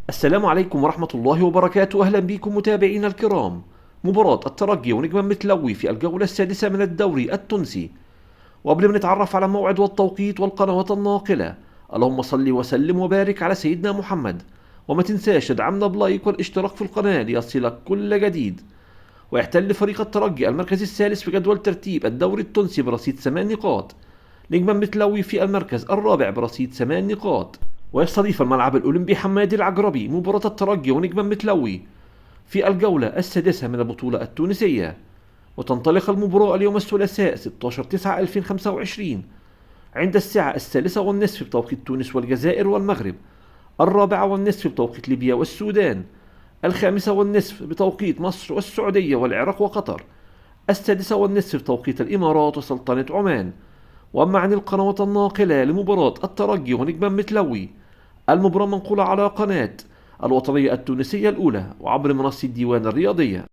السلام عليكم ورحمة الله وبركاته. أهلا بكم متابعينا الكرام. مباراة الترجي ونجم متلوي في الجولة السادسة من الدوري التونسي. وقبل ما نتعرف على الموعد والتوقيت والقنوات الناقلة، اللهم صل وسلم وبارك على سيدنا محمد. وما تنساش تدعمنا بلايك والاشتراك في القناة ليصلك كل جديد. ويحتل فريق الترجي المركز الثالث في جدول ترتيب الدوري التونسي برصيد 8 نقاط. نجم متلوي في المركز الرابع برصيد 8 نقاط. ويستضيف الملعب الأولمبي حمادي العقربي مباراة الترجي ونجم متلوي في الجولة السادسة من البطولة التونسية. وتنطلق المباراة اليوم الثلاثاء 16/9/2025 عند الساعة 1:30 بتوقيت تونس والجزائر والمغرب، 4:30 بتوقيت ليبيا والسودان، 5:30 بتوقيت مصر والسعودية والعراق وقطر، 6:30 بتوقيت الإمارات وسلطنة عمان. وأما عن القنوات الناقلة لمباراة الترجي ونجم متلوي، المباراة منقولة على قناة الوطنية التونسية الأولى وعبر منصة الديوان الرياضية.